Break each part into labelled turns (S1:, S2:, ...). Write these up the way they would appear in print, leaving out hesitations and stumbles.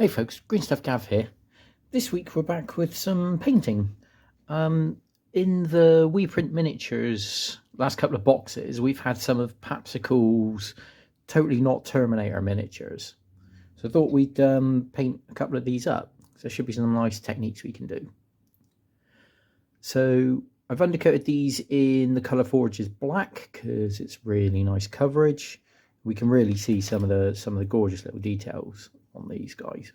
S1: Hey folks, Green Stuff Gav here. This week we're back with some painting. In the WePrint miniatures last couple of boxes, we've had some of Papsikels Totally Not Terminator miniatures. So I thought we'd paint a couple of these up. So there should be some nice techniques we can do. So I've undercoated these in the Colour Forges black because it's really nice coverage. We can really see some of the gorgeous little details on these guys.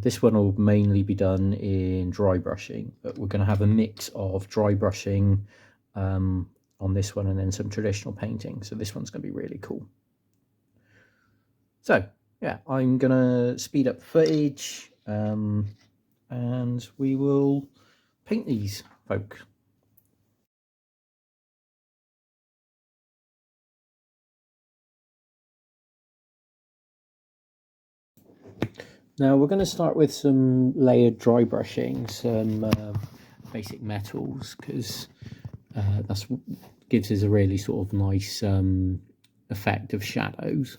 S1: This one will mainly be done in dry brushing, but we're going to have a mix of dry brushing on this one and then some traditional painting. So this one's going to be really cool. So yeah, I'm going to speed up the footage and we will paint these folks. Now we're going to start with some layered dry brushing, some basic metals, because that's what gives us a really sort of nice effect of shadows.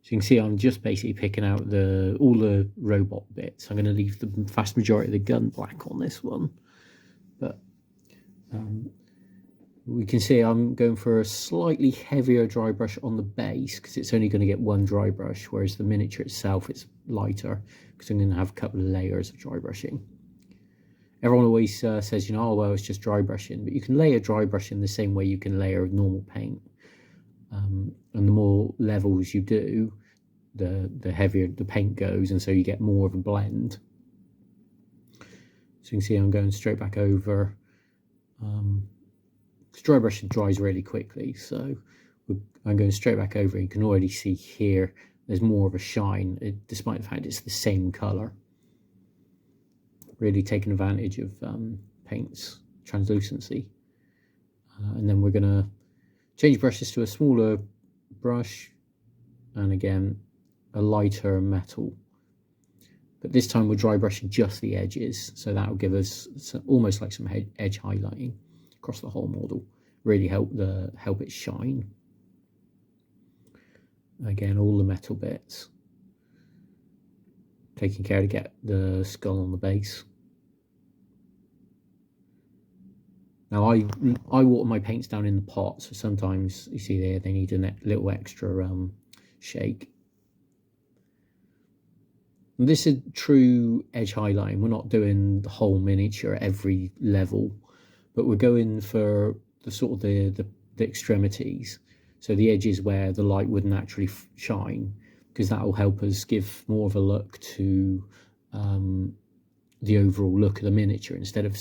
S1: So you can see I'm just basically picking out all the robot bits. I'm going to leave the vast majority of the gun black on this one, but we can see I'm going for a slightly heavier dry brush on the base because it's only going to get one dry brush, whereas the miniature itself is lighter because I'm going to have a couple of layers of dry brushing. Everyone always says, you know, oh well, it's just dry brushing, but you can layer dry brushing the same way you can layer normal paint. And the more levels you do, the heavier the paint goes, and so you get more of a blend. So you can see I'm going straight back over. Dry brushing dries really quickly, so I'm going straight back over. You can already see here there's more of a shine, despite the fact it's the same colour. Really taking advantage of paint's translucency. And then we're going to change brushes to a smaller brush, and again a lighter metal. But this time we're dry brushing just the edges, so that will give us almost like some edge highlighting across the whole model. Really help it shine. Again, all the metal bits. Taking care to get the skull on the base. Now I water my paints down in the pot, so sometimes you see there they need a little extra shake. And this is true edge highlighting. We're not doing the whole miniature at every level, but we're going for the sort of the extremities, so the edges where the light wouldn't actually shine, because that will help us give more of a look to the overall look of the miniature. Instead of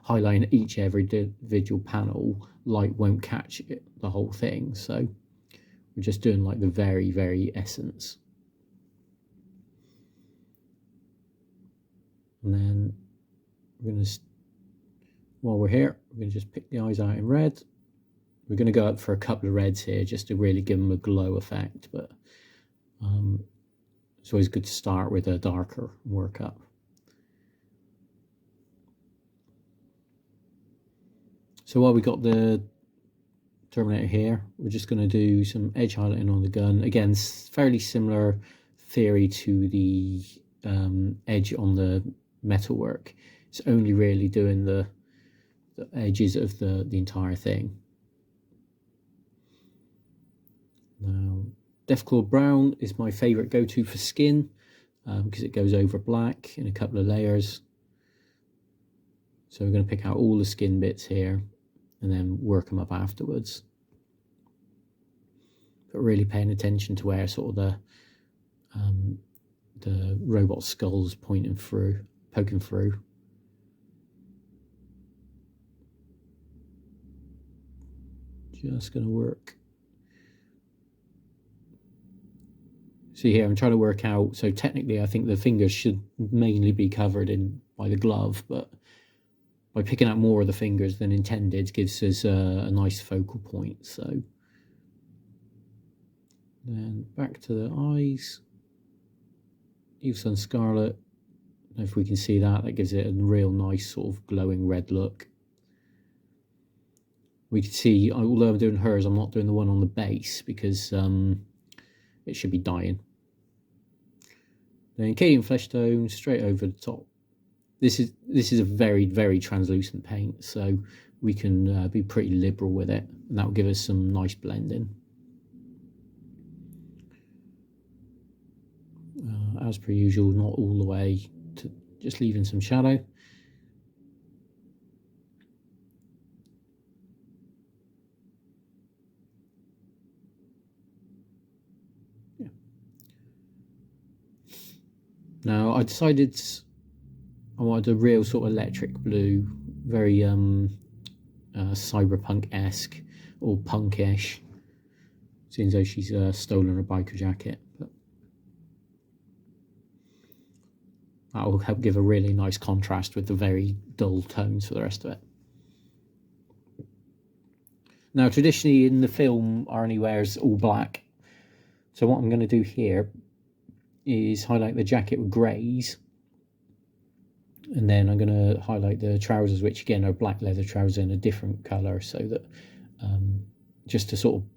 S1: highlighting every individual panel, light won't catch it, the whole thing. So we're just doing like the very essence. And then we're going to, while we're here, we're going to just pick the eyes out in red. We're going to go up for a couple of reds here just to really give them a glow effect, but it's always good to start with a darker and work up. So while we got the Terminator here, we're just going to do some edge highlighting on the gun. Again, fairly similar theory to the edge on the metalwork. It's only really doing the edges of the entire thing. Now, Deathclaw Brown is my favourite go-to for skin because it goes over black in a couple of layers. So we're going to pick out all the skin bits here and then work them up afterwards. But really paying attention to where sort of the robot skull's poking through. Just going to work. See here, I'm trying to work out, so technically I think the fingers should mainly be covered by the glove, but by picking out more of the fingers than intended gives us a nice focal point. So then back to the eyes. Eve Sun Scarlet. I don't know if we can see that. That gives it a real nice sort of glowing red look. We can see, although I'm doing hers, I'm not doing the one on the base because it should be dying. Then Cadian Flesh Tone straight over the top. This is a very, very translucent paint, so we can be pretty liberal with it, and that will give us some nice blending. As per usual, not all the way, to just leaving some shadow. Yeah. Now I decided I wanted a real sort of electric blue, very cyberpunk-esque or punkish. Seems though she's stolen a biker jacket, but that will help give a really nice contrast with the very dull tones for the rest of it. Now, traditionally in the film, Arnie wears all black, so what I'm going to do here is highlight the jacket with greys. And then I'm going to highlight the trousers, which again are black leather trousers in a different colour, so that just to sort of,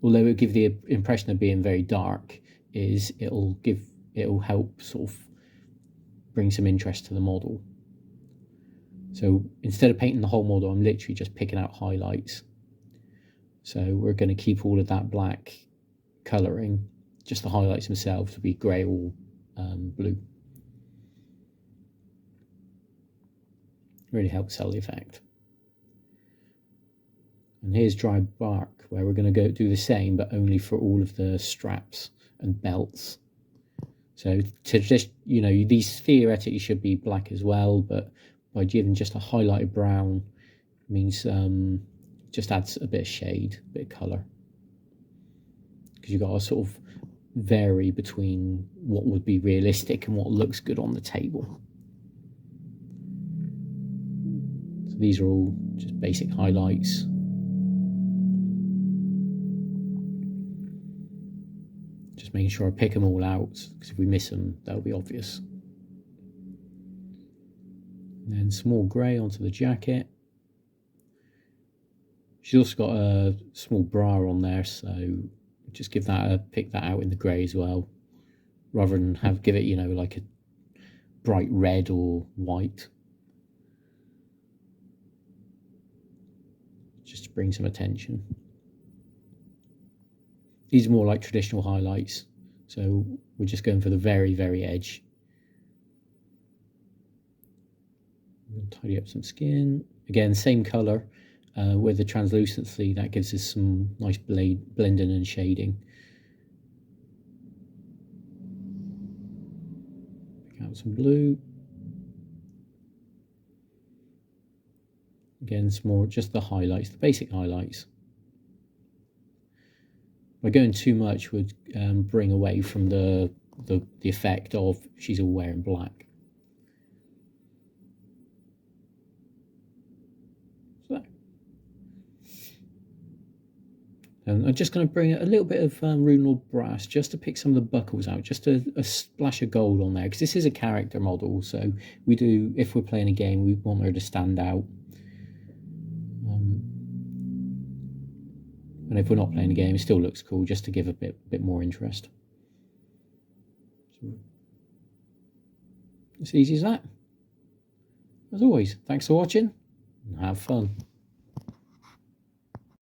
S1: although it will give the impression of being very dark, it'll help sort of bring some interest to the model. So instead of painting the whole model, I'm literally just picking out highlights. So we're going to keep all of that black colouring, just the highlights themselves to be grey or blue. Really helps sell the effect. And here's dry bark, where we're going to do the same, but only for all of the straps and belts. So to just, these theoretically should be black as well, but by giving just a highlighted brown means just adds a bit of shade, a bit of colour. Because you've got to sort of vary between what would be realistic and what looks good on the table. So these are all just basic highlights. Just making sure I pick them all out, because if we miss them, that'll be obvious. And then some more grey onto the jacket. She's also got a small bra on there, so just give that pick that out in the grey as well, rather than give it, like a bright red or white. Just to bring some attention. These are more like traditional highlights, so we're just going for the very, very edge. I'm going to tidy up some skin. Again, same colour with the translucency, that gives us some nice blending and shading. Pick out some blue. Again, it's more just the highlights, the basic highlights. By going too much would bring away from the effect of she's all wearing black. So, and I'm just going to bring a little bit of Runelord brass just to pick some of the buckles out, just a splash of gold on there, because this is a character model, so we do, if we're playing a game, we want her to stand out. And if we're not playing a game, it still looks cool, just to give a bit more interest. So, it's easy as that. As always, thanks for watching and have fun.